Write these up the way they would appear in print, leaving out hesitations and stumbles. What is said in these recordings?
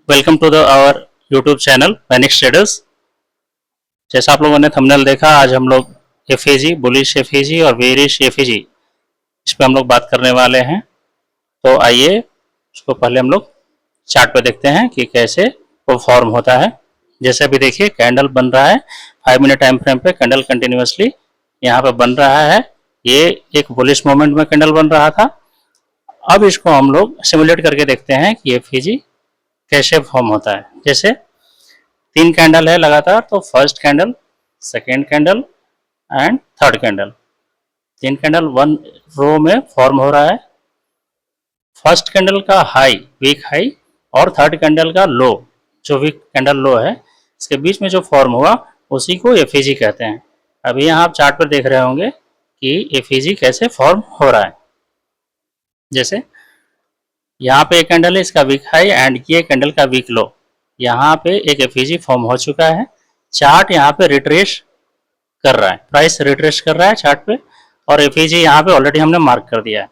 Welcome to the our YouTube channel Manix traders. जैसा आप लोगों ने थंबनेल देखा, आज हम लोग एफएजी, बुलिश एफएजी और बेरिश एफएजी इस पर हम लोग बात करने वाले हैं। तो आइए उसको पहले हम लोग चार्ट पे देखते हैं कि कैसे वो फॉर्म होता है। जैसे अभी देखिए कैंडल बन रहा है 5 मिनट टाइम फ्रेम पे, कैंडल कंटिन्यूसली यहाँ पे बन रहा है। ये एक बुलिश मोमेंट में कैंडल बन रहा था। अब इसको हम लोग सिमुलेट करके देखते हैं कि एफएजी कैसे फॉर्म होता है। जैसे 3 कैंडल है लगातार, तो first candle, second candle and third candle, 3 candle 1 रो में फॉर्म हो रहा है। फर्स्ट कैंडल का हाई, वीक हाई, और थर्ड कैंडल का लो, जो वीक कैंडल लो है, इसके बीच में जो फॉर्म हुआ उसी को एफईजी कहते हैं। अभी यहाँ आप चार्ट पर देख रहे होंगे कि एफईजी कैसे फॉर्म हो रहा है। जैसे यहाँ पे एक कैंडल है, इसका वीक हाई एंड ये कैंडल का वीक लो, यहाँ पे एक एफईजी फॉर्म हो चुका है। चार्ट यहाँ पे रिट्रेस कर रहा है, प्राइस रिट्रेस कर रहा है चार्ट पे, और एफईजी यहाँ पे ऑलरेडी हमने मार्क कर दिया है।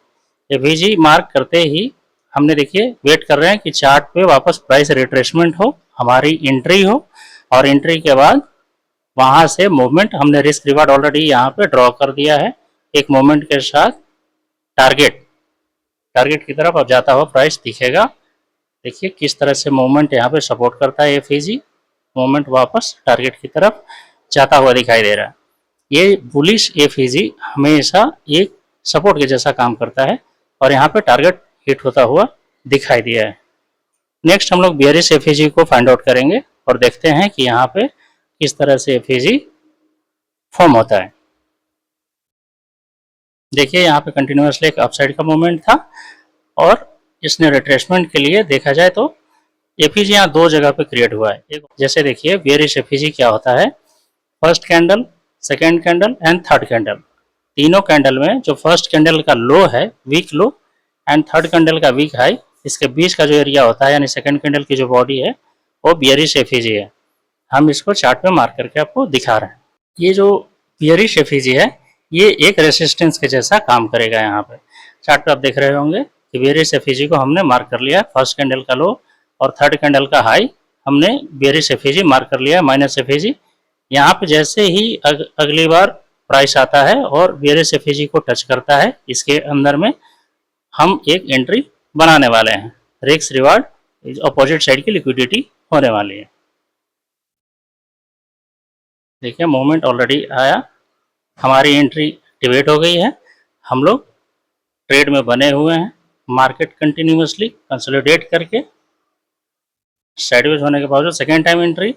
एफईजी मार्क करते ही हमने देखिए वेट कर रहे हैं कि चार्ट पे वापस प्राइस रिट्रेसमेंट हो, हमारी एंट्री हो, और एंट्री के बाद वहां से मूवमेंट, हमने रिस्क रिवार्ड ऑलरेडी यहाँ पे ड्रॉ कर दिया है एक मूवमेंट के साथ। टारगेट की तरफ अब जाता हुआ प्राइस दिखेगा। देखिए किस तरह से मूवमेंट यहाँ पे सपोर्ट करता है एफईजी, मूवमेंट वापस टारगेट की तरफ जाता हुआ दिखाई दे रहा है। ये बुलिश एफईजी हमेशा एक सपोर्ट के जैसा काम करता है और यहाँ पे टारगेट हिट होता हुआ दिखाई दिया है। नेक्स्ट हम लोग बियरिश एफईजी को फाइंड आउट करेंगे और देखते हैं कि यहाँ पे किस तरह से एफईजी फॉर्म होता है। देखिए यहाँ पे कंटिन्यूसली एक अपसाइड का मूवमेंट था और इसने रिट्रेसमेंट के लिए देखा जाए तो एफईजी यहाँ 2 जगह पे क्रिएट हुआ है। एक जैसे देखिए बियरिश एफईजी क्या होता है, first candle, second candle and third candle, तीनों कैंडल में जो फर्स्ट कैंडल का लो है, wick low, and third candle का वीक हाई, इसके बीच का जो एरिया होता है, यानी सेकेंड कैंडल की जो बॉडी है, वो बियरिश एफईजी है। हम इसको चार्ट पे मार्क करके आपको दिखा रहे हैं। ये जो बियरिश एफईजी है, ये एक रेसिस्टेंस के जैसा काम करेगा। यहाँ पे चार्ट पे आप देख रहे होंगे कि बियरिश एफईजी को हमने मार्क कर लिया, फर्स्ट कैंडल का लो और थर्ड कैंडल का हाई हमने बियरिश एफईजी मार्क कर लिया, माइनस एफईजी। यहाँ पे जैसे ही अगली बार प्राइस आता है और बियरिश एफईजी को टच करता है, इसके अंदर में हम एक एंट्री बनाने वाले हैं। रिस्क रिवार्ड अपोजिट साइड की लिक्विडिटी होने वाली है। देखिए मूवमेंट ऑलरेडी आया, हमारी एंट्री एक्टिवेट हो गई है, हम लोग ट्रेड में बने हुए हैं। मार्केट कंटिन्यूसली कंसोलिडेट करके साइडवेज होने के बावजूद सेकेंड टाइम एंट्री,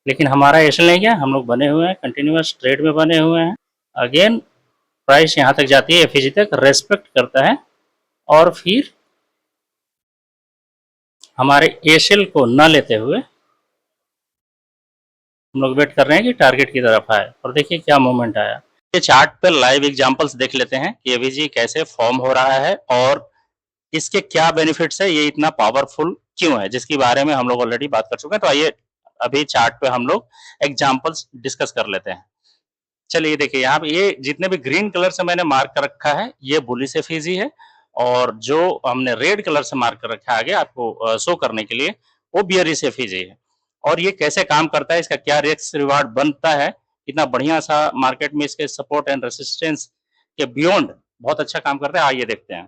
लेकिन हमारा ऐसा नहीं गया, हम लोग बने हुए हैं, कंटिन्यूस ट्रेड में बने हुए हैं। अगेन प्राइस यहाँ तक जाती है, एफईजी तक रेस्पेक्ट करता है और फिर हमारे एसएल को न लेते हुए हम लोग वेट कर रहे हैं कि टारगेट की तरफ आए। और देखिए क्या मूवमेंट आया। ये चार्ट पर लाइव एग्जांपल्स देख लेते हैं कि एफईजी कैसे फॉर्म हो रहा है और इसके क्या बेनिफिट्स है, ये इतना पावरफुल क्यों है, जिसके बारे में हम लोग ऑलरेडी बात कर चुके हैं। तो आइए अभी चार्ट पे हम लोग एग्जांपल्स डिस्कस कर लेते हैं। चलिए देखिए यहाँ पे ये जितने भी ग्रीन कलर से मैंने मार्क कर रखा है, ये बुलिश एफईजी है, और जो हमने रेड कलर से मार्क कर रखा है आगे आपको शो करने के लिए, वो बियरिश एफईजी है। और ये कैसे काम करता है, इसका क्या रिस्क रिवार्ड बनता है, इतना बढ़िया सा मार्केट में इसके सपोर्ट एंड रेसिस्टेंस के बियॉन्ड बहुत अच्छा काम करता है। आइए देखते हैं।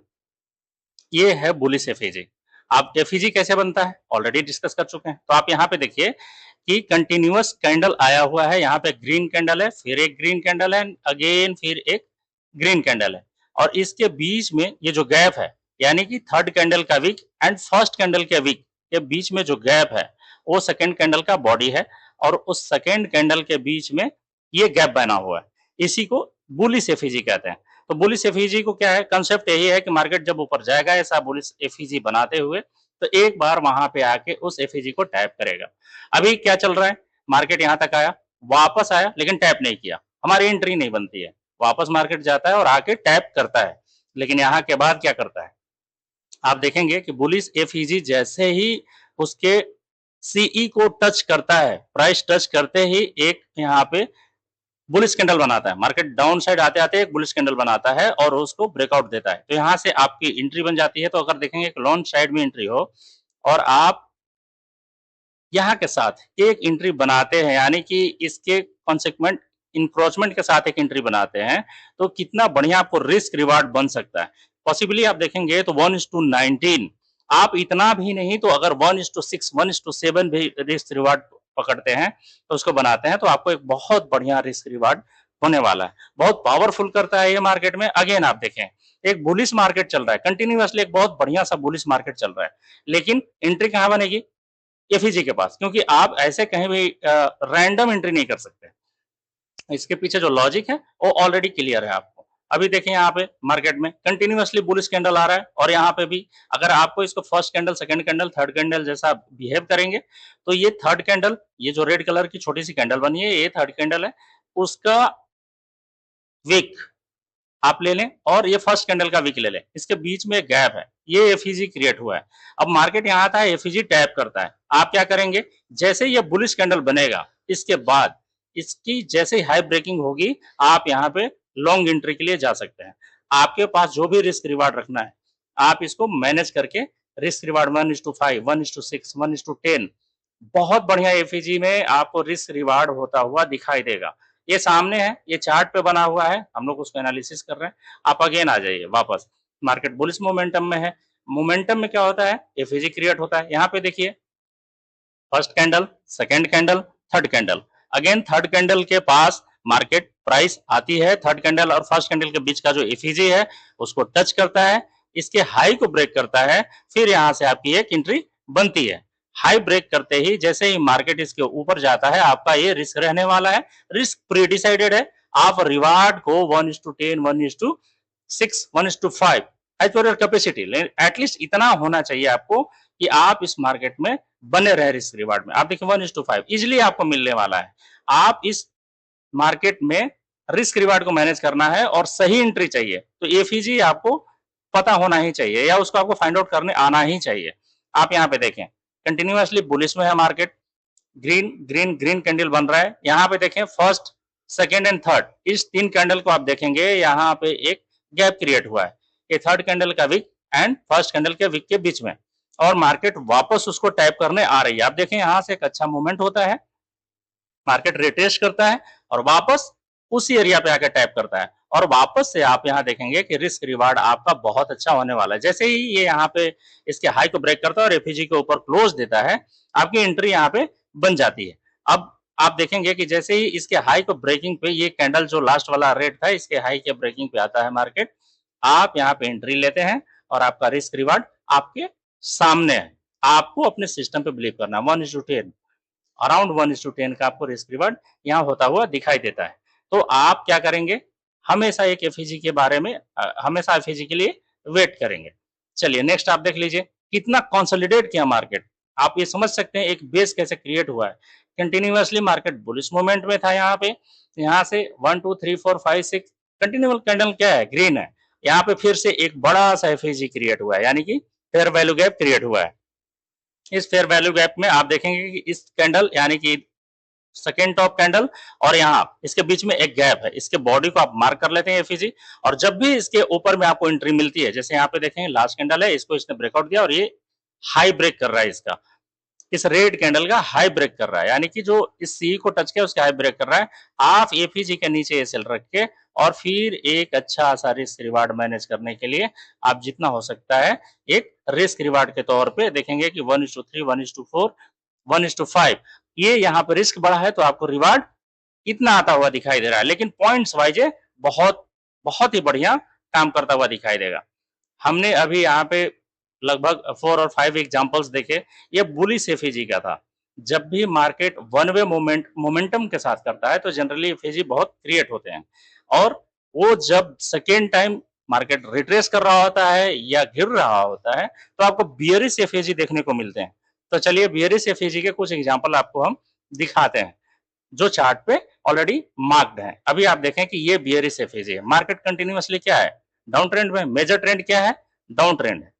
ये है बुलिश एफईजी। आप एफईजी कैसे बनता है ऑलरेडी डिस्कस कर चुके हैं। तो आप यहाँ पे देखिए कि कंटिन्यूअस कैंडल आया हुआ है, यहाँ पे ग्रीन कैंडल है, फिर एक ग्रीन कैंडल है, अगेन फिर एक ग्रीन कैंडल है, और इसके बीच में ये जो गैप है, यानी कि थर्ड कैंडल का वीक एंड फर्स्ट कैंडल के वीक के बीच में जो गैप है, वो सेकेंड कैंडल का बॉडी है, और उस सेकेंड कैंडल के बीच में ये गैप बना हुआ है। इसी को बुलिश एफईजी कहते हैं। तो बुलिश एफईजी को क्या है, कंसेप्ट यही है कि मार्केट जब ऊपर जाएगा ऐसा बुलिश एफईजी बनाते हुए, तो एक बार वहां पे आके उस एफईजी को टैप करेगा। अभी क्या चल रहा है, मार्केट यहां तक आया, वापस आया, लेकिन टैप नहीं किया, हमारी एंट्री नहीं बनती है। वापस मार्केट जाता है और आके टैप करता है, लेकिन यहाँ के बाद क्या करता है, आप देखेंगे कि बुलिश एफईजी जैसे ही उसके सीई को टच करता है, प्राइस टच करते ही एक यहाँ पे बुलिश कैंडल बनाता है। मार्केट डाउन साइड आते आते एक बुलिश कैंडल बनाता है और उसको ब्रेकआउट देता है, तो यहाँ से आपकी एंट्री बन जाती है। तो अगर देखेंगे कि लॉन्ग साइड में एंट्री हो और आप यहाँ के साथ एक एंट्री बनाते हैं, यानी कि इसके कॉन्सेक्वेंट इंक्रोचमेंट के साथ एक एंट्री बनाते हैं, तो कितना बढ़िया आपको रिस्क रिवार्ड बन सकता है। पॉसिबली आप देखेंगे तो 1:19, आप इतना भी नहीं तो अगर 1:6, 1:7 भी रिस्क रिवार्ड पकड़ते हैं, तो उसको बनाते हैं, तो आपको एक बहुत बढ़िया रिस्क रिवार्ड होने वाला है। बहुत पावरफुल करता है ये मार्केट में। अगेन आप देखें, एक बुलिश मार्केट चल रहा है, कंटिन्यूअसली एक बहुत बढ़िया सा बुलिश मार्केट चल रहा है, लेकिन एंट्री कहाँ बनेगी? एफईजी के पास, क्योंकि आप ऐसे कहीं भी रैंडम एंट्री नहीं कर सकते। इसके पीछे जो लॉजिक है वो ऑलरेडी क्लियर है आपको। अभी देखें यहाँ पे मार्केट में कंटिन्यूअसली बुलिश कैंडल आ रहा है, और यहाँ पे भी अगर आपको इसको first candle, second candle, third candle जैसा बिहेव करेंगे, तो ये थर्ड कैंडल, ये जो रेड कलर की छोटी सी कैंडल बनी है, ये थर्ड कैंडल है, उसका विक आप ले लें, और ये फर्स्ट कैंडल का विक ले लें, इसके बीच में एक गैप है, ये एफईजी क्रिएट हुआ है। अब मार्केट यहाँ आता है, एफईजी टैप करता है, आप क्या करेंगे? जैसे ये बुलिश कैंडल बनेगा, इसके बाद इसकी जैसे ही हाई ब्रेकिंग होगी, आप यहाँ पे लॉन्ग एंट्री के लिए जा सकते हैं। आपके पास जो भी रिस्क रिवार्ड रखना है, आप इसको मैनेज करके रिस्क रिवार्ड 1:5, 1:6, 1:10, बहुत बढ़िया एफईजी में आपको रिस्क रिवार्ड होता हुआ दिखाई देगा। ये सामने है, ये चार्ट पे बना हुआ है, हम लोग उसको एनालिसिस कर रहे हैं। आप अगेन आ जाइए वापस, मार्केट बुलिश मोमेंटम में है। मोमेंटम में क्या होता है? एफईजी क्रिएट होता है। यहाँ पे देखिए, first candle, second candle, third candle, again third candle के पास मार्केट प्राइस आती है, थर्ड कैंडल और फर्स्ट कैंडल के बीच का जो एफईजी है उसको टच करता है, इसके हाई को ब्रेक करता है, फिर यहां से आपकी एक एंट्री बनती है। हाई ब्रेक करते ही जैसे ही मार्केट इसके ऊपर जाता है, आपका ये रिस्क रहने वाला है, रिस्क प्री डिसाइडेड है। आप रिवार्ड को 1:10, 1:6, 1:5 एज पर कैपेसिटी, एटलीस्ट इतना होना चाहिए आपको कि आप इस मार्केट में बने रहे रिस्क रिवार्ड में। आप देखिए 1:5 इजिली आपको मिलने वाला है। आप इस मार्केट में रिस्क रिवार्ड को मैनेज करना है और सही एंट्री चाहिए, तो एफईजी आपको पता होना ही चाहिए, या उसको आपको फाइंड आउट करने आना ही चाहिए। आप यहाँ पे देखें, कंटिन्यूअसली बुलिश में है market, green green green candle बन रहा है। यहाँ पे देखें, फर्स्ट, सेकेंड एंड थर्ड, इस तीन कैंडल को आप देखेंगे, यहाँ पे एक गैप क्रिएट हुआ है, ये थर्ड कैंडल का विक एंड फर्स्ट कैंडल के विक के बीच में, और मार्केट वापस उसको टैप करने आ रही है। आप देखें, यहां से एक अच्छा मूवमेंट होता है, मार्केट रिटेस्ट करता है और वापस उसी एरिया पे आकर टैप करता है, और वापस से आप यहाँ देखेंगे कि रिस्क रिवार्ड आपका बहुत अच्छा होने वाला है। जैसे ही ये यहाँ पे इसके हाई को ब्रेक करता है और एफईजी के ऊपर क्लोज देता है, आपकी एंट्री यहाँ पे बन जाती है। अब आप देखेंगे कि जैसे ही इसके हाई को ब्रेकिंग पे, ये कैंडल जो लास्ट वाला रेड था, इसके हाई के ब्रेकिंग पे आता है मार्केट, आप यहाँ पे एंट्री लेते हैं, और आपका रिस्क रिवार्ड आपके सामने है। आपको अपने सिस्टम पे बिलीव करना है। 1:10, अराउंड 1:10 का आपको रिस्क रिवार्ड यहाँ होता हुआ दिखाई देता है। तो आप क्या करेंगे? हमेशा एक एफईजी के बारे में हमेशा एफईजी के लिए वेट करेंगे। चलिए नेक्स्ट आप देख लीजिए, कितना कंसोलिडेट किया मार्केट। आप ये समझ सकते हैं एक बेस कैसे क्रिएट हुआ है। कंटिन्यूअसली मार्केट बुलिश मूवमेंट में था, यहाँ पे, यहाँ से 1 2 3 4 5 6 कंटिन्यूअल कैंडल क्या है? ग्रीन है। यहाँ पे फिर से एक बड़ा सा एफईजी क्रिएट हुआ है, यानी कि फेयर वैल्यू गैप क्रिएट हुआ है। इस फेयर वैल्यू गैप में आप देखेंगे कि इस कैंडल, यानी कि सेकेंड टॉप कैंडल, और यहाँ इसके बीच में एक गैप है, इसके बॉडी को आप मार्क कर लेते हैं एफईजी, और जब भी इसके ऊपर में आपको एंट्री मिलती है, जैसे यहाँ पे देखें लास्ट कैंडल है, इसको इसने ब्रेकआउट दिया और ये हाई ब्रेक कर रहा है, इसका इस रेड कैंडल का हाई ब्रेक कर रहा है, यानी कि जो इस सी को टच किया उसके हाई ब्रेक कर रहा है। आप एफईजी के नीचे ये सेल रख के, और फिर एक अच्छा सा रिस्क रिवार्ड मैनेज करने के लिए आप जितना हो सकता है एक रिस्क रिवार्ड के तौर पे देखेंगे कि 1:3, 1:4, 1:5, ये यहाँ पे रिस्क बढ़ा है, तो आपको रिवार्ड इतना आता हुआ दिखाई दे रहा है, लेकिन पॉइंट्स वाइज बहुत बहुत ही बढ़िया काम करता हुआ दिखाई देगा। हमने अभी यहाँ पे लगभग 4 और 5 एग्जांपल्स देखे, ये बुलिश एफईजी का था। जब भी मार्केट वन वे मोमेंटम के साथ करता है, तो जनरली एफईजी बहुत क्रिएट होते हैं, और वो जब सेकेंड टाइम मार्केट रिट्रेस कर रहा होता है या गिर रहा होता है, तो आपको बियरिश एफईजी देखने को मिलते हैं। तो चलिए बियरिश एफईजी के कुछ एग्जाम्पल आपको हम दिखाते हैं, जो चार्ट पे ऑलरेडी मार्क्ड है। अभी आप देखें कि ये बियरिश एफईजी है, मार्केट कंटिन्यूअसली क्या है? डाउन ट्रेंड में। मेजर ट्रेंड क्या है? डाउन ट्रेंड है।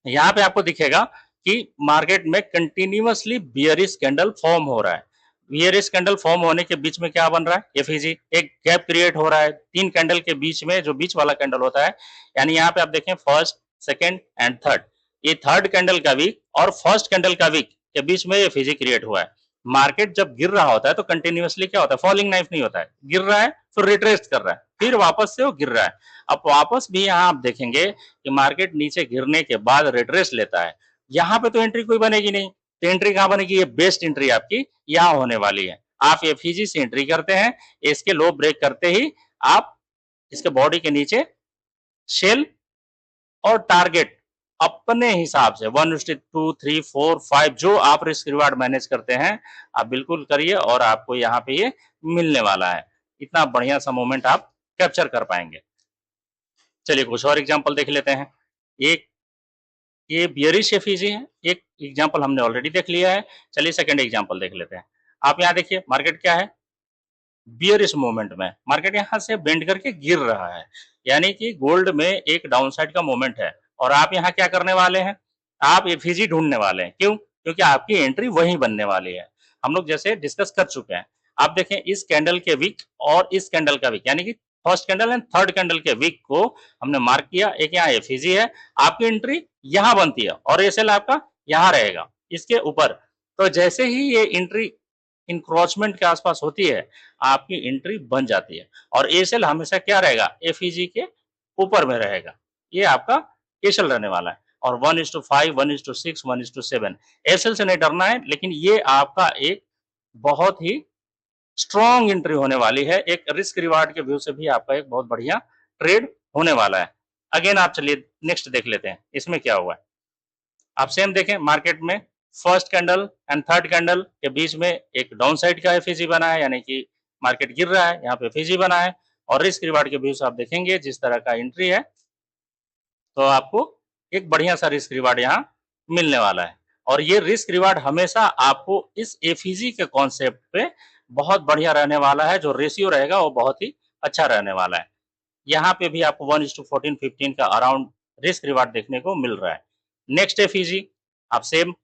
यहाँ पे आपको दिखेगा कि मार्केट में कंटिन्यूअसली बियरिश कैंडल फॉर्म हो रहा है। बियरिश कैंडल फॉर्म होने के बीच में क्या बन रहा है? एफईजी, एक गैप क्रिएट हो रहा है तीन कैंडल के बीच में, जो बीच वाला कैंडल होता है, यानी यहाँ पे आप देखें फर्स्ट, सेकेंड एंड थर्ड, ये थर्ड कैंडल का वीक और फर्स्ट कैंडल का वीक के बीच में एफईजी क्रिएट हुआ है। मार्केट जब गिर रहा होता है तो कंटिन्यूअसली क्या होता है, फॉलिंग नाइफ नहीं होता है, गिर रहा है फिर रिट्रेस कर रहा है, फिर वापस से वो गिर रहा है। अब वापस भी यहाँ आप देखेंगे कि मार्केट नीचे गिरने के बाद रिट्रेस लेता है, यहाँ पे तो एंट्री कोई बनेगी नहीं, तो एंट्री कहाँ बनेगी, ये बेस्ट एंट्री आपकी यहाँ होने वाली है। आप एफईजी से एंट्री करते हैं, इसके लो ब्रेक करते ही आप इसके बॉडी के नीचे शेल और टारगेट अपने हिसाब से 1:2, 3, 4, 5 जो आप रिस्क रिवार्ड मैनेज करते हैं आप बिल्कुल करिए और आपको यहाँ पे ये मिलने वाला है। इतना बढ़िया सा मोमेंट आप कैप्चर कर पाएंगे। चलिए कुछ और एग्जांपल देख लेते हैं। एक ये बियरिश एफईजी है, एक एग्जांपल हमने ऑलरेडी देख लिया है। चलिए सेकंड एग्जांपल देख लेते हैं। आप यहाँ देखिए मार्केट क्या है, बियरिश मूवमेंट में मार्केट यहाँ से बेंड करके गिर रहा है, यानी कि गोल्ड में एक डाउनसाइड का मूवमेंट है और आप यहाँ क्या करने वाले हैं, आप एफईजी ढूंढने वाले हैं। क्यों? क्योंकि आपकी एंट्री वहीं बनने वाली है। हम लोग जैसे डिस्कस कर चुके हैं। आप देखें इस कैंडल के विक और इस कैंडल का विक, यानी कि first candle and third candle के विक को हमने मार्क किया। एक यहाँ एफईजी है, आपकी एंट्री यहाँ बनती है और एसएल आपका यहाँ रहेगा इसके ऊपर। तो जैसे ही ये एंट्री इंक्रोचमेंट के आसपास होती है आपकी एंट्री बन जाती है और एसएल हमेशा क्या रहेगा, एफईजी के ऊपर में रहेगा। ये आपका एसएल रहने वाला है और 1:5, 1:6, 1:7 एसएल से नहीं डरना है, लेकिन ये आपका एक बहुत ही स्ट्रॉन्ग एंट्री होने वाली है। एक रिस्क रिवार्ड के व्यू से भी आपका एक बहुत बढ़िया ट्रेड होने वाला है। अगेन आप चलिए नेक्स्ट देख लेते हैं इसमें क्या हुआ है। आप सेम देखें मार्केट में first candle and third candle के बीच में एक डाउन साइड का एफईजी बना है, यानी कि मार्केट गिर रहा है, यहाँ पे एफईजी बना है और रिस्क रिवार्ड के व्यू से आप देखेंगे जिस तरह का एंट्री है तो आपको एक बढ़िया सा रिस्क रिवार्ड यहाँ मिलने वाला है। और ये रिस्क रिवार्ड हमेशा आपको इस एफईजी के कॉन्सेप्ट पे बहुत बढ़िया रहने वाला है। जो रेशियो रहेगा वो बहुत ही अच्छा रहने वाला है। यहाँ पे भी आपको 1:14, 15 का अराउंड रिस्क रिवार्ड देखने को मिल रहा है। नेक्स्ट एफईजी आप सेम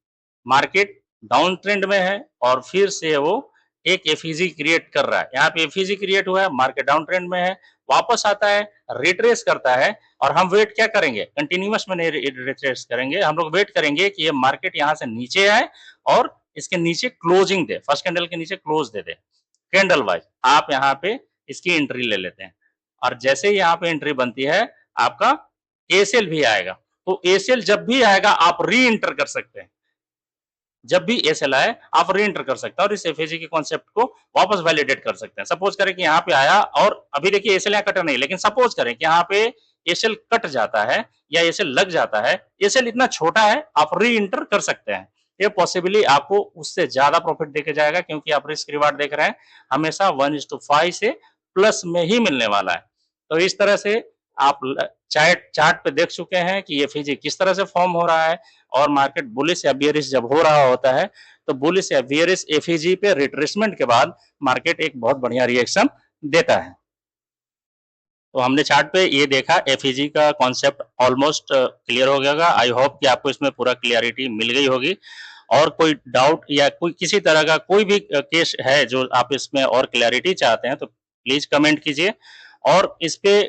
मार्केट डाउन ट्रेंड में है और फिर से वो एक एफईजी क्रिएट कर रहा है। यहाँ पे एफईजी क्रिएट हुआ है, मार्केट डाउन ट्रेंड में है, वापस आता है, रिट्रेस करता है और हम वेट क्या करेंगे, कंटिन्यूअस में नहीं रिट्रेस करेंगे, हम लोग वेट करेंगे कि ये मार्केट यहाँ से नीचे आए और इसके नीचे क्लोजिंग दे, फर्स्ट कैंडल के नीचे क्लोज दे दे कैंडल वाइज। आप यहाँ पे इसकी एंट्री ले लेते हैं और जैसे ही यहाँ पे एंट्री बनती है आपका एसएल भी आएगा। तो एसएल जब भी आएगा आप री एंटर कर सकते हैं, जब भी एसएल आए आप री एंटर कर सकते हैं और इस एफएजी के कॉन्सेप्ट को वापस वैलिडेट कर सकते हैं। सपोज करें कि यहाँ पे आया और अभी देखिए एसएल यहाँ कटा नहीं, लेकिन सपोज करें कि यहाँ पे एसएल कट जाता है या एसएल लग जाता है, एसएल इतना छोटा है आप री एंटर कर सकते हैं। ये पॉसिबली आपको उससे ज्यादा प्रॉफिट देके जाएगा क्योंकि आप रिस्क रिवार्ड देख रहे हैं हमेशा 1:5 से प्लस में ही मिलने वाला है। तो इस तरह से आप चार्ट पे देख चुके हैं कि एफईजी किस तरह से फॉर्म हो रहा है और मार्केट बुलिश या बियरिश जब हो रहा होता है तो बुलिश या बियरिश एफईजी पे रिट्रेसमेंट के बाद मार्केट एक बहुत बढ़िया रिएक्शन देता है। तो हमने चार्ट पे ये देखा, एफईजी का कॉन्सेप्ट ऑलमोस्ट क्लियर हो गया होगा। आई होप कि आपको इसमें पूरा क्लियरिटी मिल गई होगी और कोई डाउट या कोई किसी तरह का कोई भी केस है जो आप इसमें और क्लियरिटी चाहते हैं तो प्लीज कमेंट कीजिए। और इस पे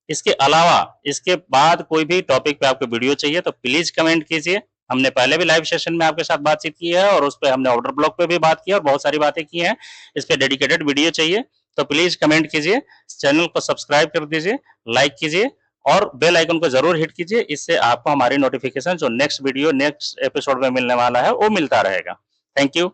इसके अलावा इसके बाद कोई भी टॉपिक पे आपको वीडियो चाहिए तो प्लीज कमेंट कीजिए। हमने पहले भी लाइव सेशन में आपके साथ बातचीत की है और उस पर हमने ऑर्डर ब्लॉक पे भी बात की और बहुत सारी बातें की हैं। इस पे डेडिकेटेड वीडियो चाहिए तो प्लीज कमेंट कीजिए, चैनल को सब्सक्राइब कर दीजिए, लाइक कीजिए और बेल आइकन को जरूर हिट कीजिए। इससे आपको हमारी नोटिफिकेशन जो नेक्स्ट वीडियो नेक्स्ट एपिसोड में मिलने वाला है वो मिलता रहेगा। Thank you.